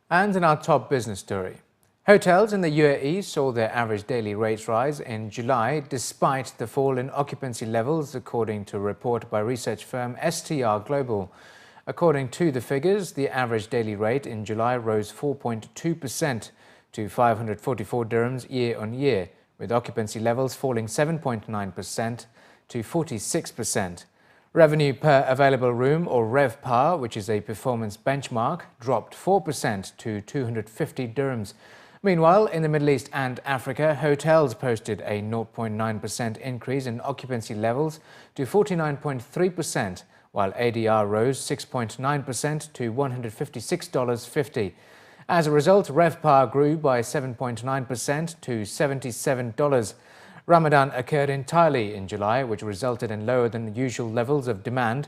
And in our top business story, hotels in the UAE saw their average daily rates rise in July despite the fall in occupancy levels, according to a report by research firm STR Global. According to the figures, the average daily rate in July rose 4.2% to 544 dirhams year on year, with occupancy levels falling 7.9% to 46%. Revenue per available room, or RevPAR, which is a performance benchmark, dropped 4% to 250 dirhams. Meanwhile, in the Middle East and Africa, hotels posted a 0.9% increase in occupancy levels to 49.3%, while ADR rose 6.9% to $156.50. As a result, RevPAR grew by 7.9% to $77. Ramadan occurred entirely in July, which resulted in lower than usual levels of demand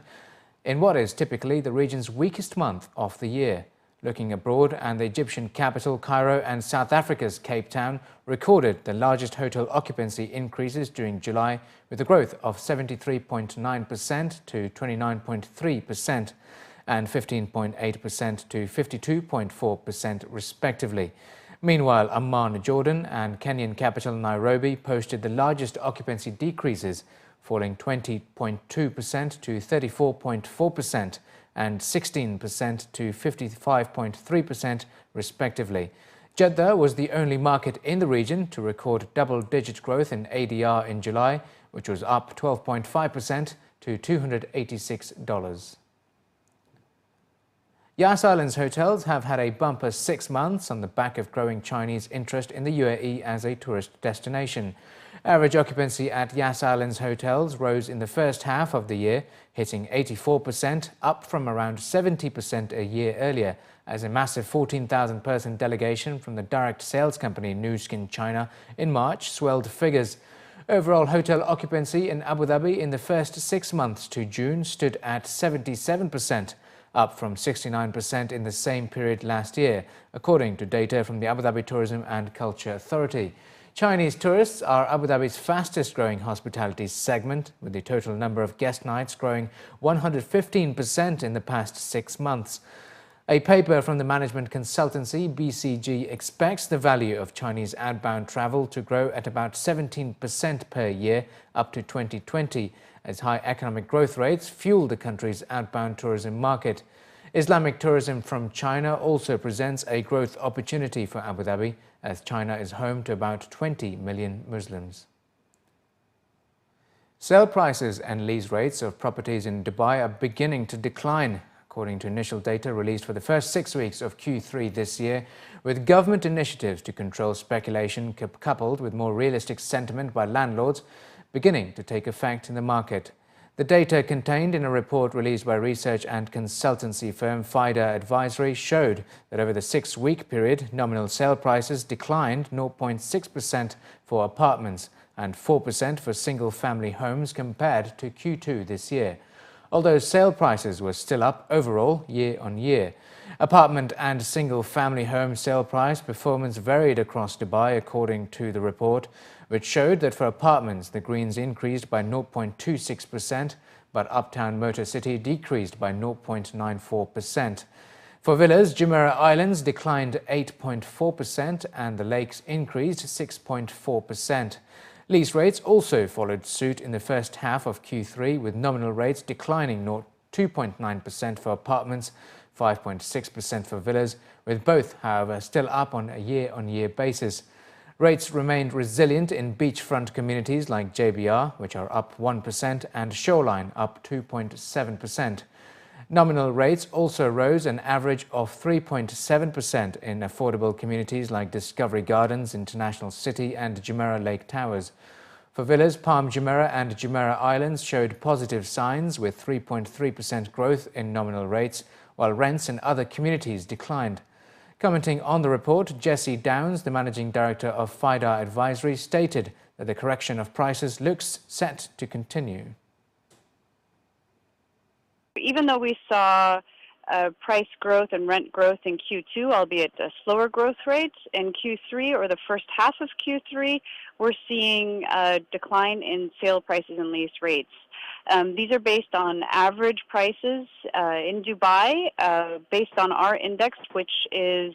in what is typically the region's weakest month of the year. Looking abroad, and the Egyptian capital Cairo and South Africa's Cape Town recorded the largest hotel occupancy increases during July, with a growth of 73.9% to 29.3% and 15.8% to 52.4% respectively. Meanwhile, Amman, Jordan and Kenyan capital Nairobi posted the largest occupancy decreases, falling 20.2% to 34.4% and 16% to 55.3% respectively. Jeddah was the only market in the region to record double-digit growth in ADR in July, which was up 12.5% to $286. Yas Island's hotels have had a bumper 6 months on the back of growing Chinese interest in the UAE as a tourist destination. Average occupancy at Yas Island's hotels rose in the first half of the year, hitting 84%, up from around 70% a year earlier, as a massive 14,000-person delegation from the direct sales company newscast China in March swelled figures. Overall hotel occupancy in Abu Dhabi in the first 6 months to June stood at 77%. Up from 69% in the same period last year, according to data from the Abu Dhabi Tourism and Culture Authority. Chinese tourists are Abu Dhabi's fastest-growing hospitality segment, with the total number of guest nights growing 115% in the past 6 months. A paper from the management consultancy BCG expects the value of Chinese outbound travel to grow at about 17% per year up to 2020, as high economic growth rates fuel the country's outbound tourism market. Islamic tourism from China also presents a growth opportunity for Abu Dhabi, as China is home to about 20 million Muslims. Sale prices and lease rates of properties in Dubai are beginning to decline, according to initial data released for the first 6 weeks of Q3 this year, with government initiatives to control speculation coupled with more realistic sentiment by landlords beginning to take effect in the market. The data contained in a report released by research and consultancy firm FIDA Advisory showed that over the 6-week period, nominal sale prices declined 0.6% for apartments and 4% for single-family homes compared to Q2 this year, although sale prices were still up overall year on year. Apartment and single-family home sale price performance varied across Dubai, according to the report, which showed that for apartments, the Greens increased by 0.26%, but Uptown Motor City decreased by 0.94%. For villas, Jumeirah Islands declined 8.4% and the Lakes increased 6.4%. Lease rates also followed suit in the first half of Q3, with nominal rates declining 2.9% for apartments, 5.6% for villas, with both, however, still up on a year-on-year basis. Rates remained resilient in beachfront communities like JBR, which are up 1%, and Shoreline, up 2.7%. Nominal rates also rose an average of 3.7% in affordable communities like Discovery Gardens, International City and Jumeirah Lake Towers. For villas, Palm Jumeirah and Jumeirah Islands showed positive signs, with 3.3% growth in nominal rates, while rents in other communities declined. Commenting on the report, Jessie Downs, the managing director of FIDA Advisory, stated that the correction of prices looks set to continue. Even though we saw price growth and rent growth in Q2, albeit a slower growth rate, in Q3 or the first half of Q3, we're seeing a decline in sale prices and lease rates. These are based on average prices in Dubai, based on our index, which is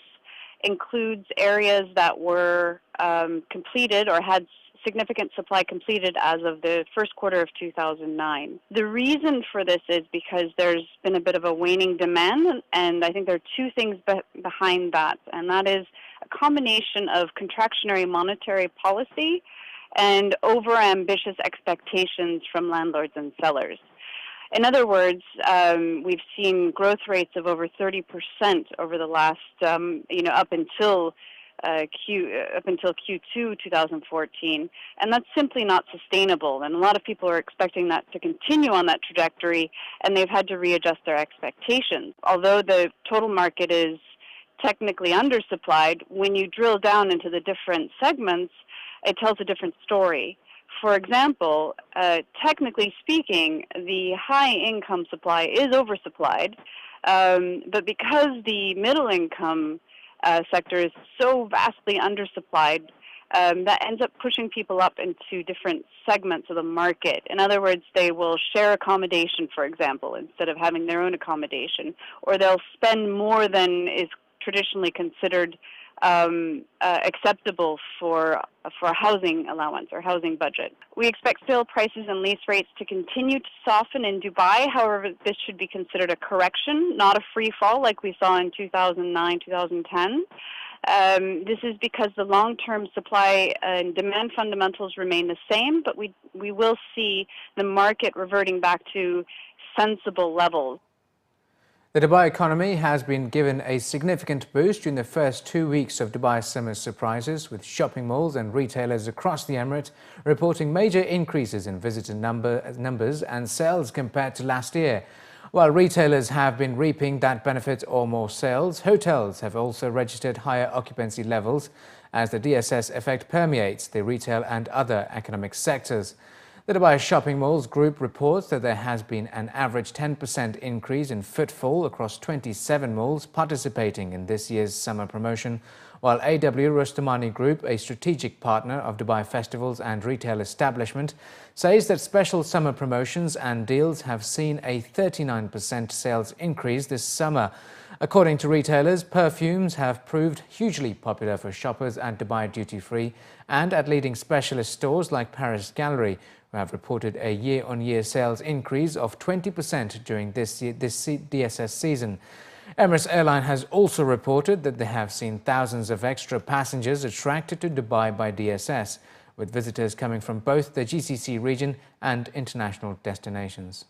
includes areas that were completed or had significant supply completed as of the first quarter of 2009. The reason for this is because there's been a bit of a waning demand, and I think there are two things behind that, and that is a combination of contractionary monetary policy and over-ambitious expectations from landlords and sellers. In other words, we've seen growth rates of over 30% over the last, up until Q2 2014, and that's simply not sustainable. And a lot of people are expecting that to continue on that trajectory, and they've had to readjust their expectations. Although the total market is technically undersupplied, when you drill down into the different segments, it tells a different story. For example, technically speaking, the high-income supply is oversupplied, but because the middle-income sector is so vastly undersupplied, that ends up pushing people up into different segments of the market. In other words, they will share accommodation, for example, instead of having their own accommodation, or they'll spend more than is traditionally considered acceptable for a housing allowance or housing budget. We expect sale prices and lease rates to continue to soften in Dubai. However, this should be considered a correction, not a free fall like we saw in 2009, 2010. This is because the long-term supply and demand fundamentals remain the same, but we will see the market reverting back to sensible levels. The Dubai economy has been given a significant boost during the first 2 weeks of Dubai's summer surprises, with shopping malls and retailers across the Emirate reporting major increases in visitor numbers and sales compared to last year. While retailers have been reaping that benefit or more sales, hotels have also registered higher occupancy levels as the DSS effect permeates the retail and other economic sectors. The Dubai Shopping Malls Group reports that there has been an average 10% increase in footfall across 27 malls participating in this year's summer promotion, while AW Rustamani Group, a strategic partner of Dubai Festivals and Retail Establishment, says that special summer promotions and deals have seen a 39% sales increase this summer. According to retailers, perfumes have proved hugely popular for shoppers at Dubai Duty Free and at leading specialist stores like Paris Gallery, who have reported a year-on-year sales increase of 20% during this DSS season. Emirates Airline has also reported that they have seen thousands of extra passengers attracted to Dubai by DSS, with visitors coming from both the GCC region and international destinations.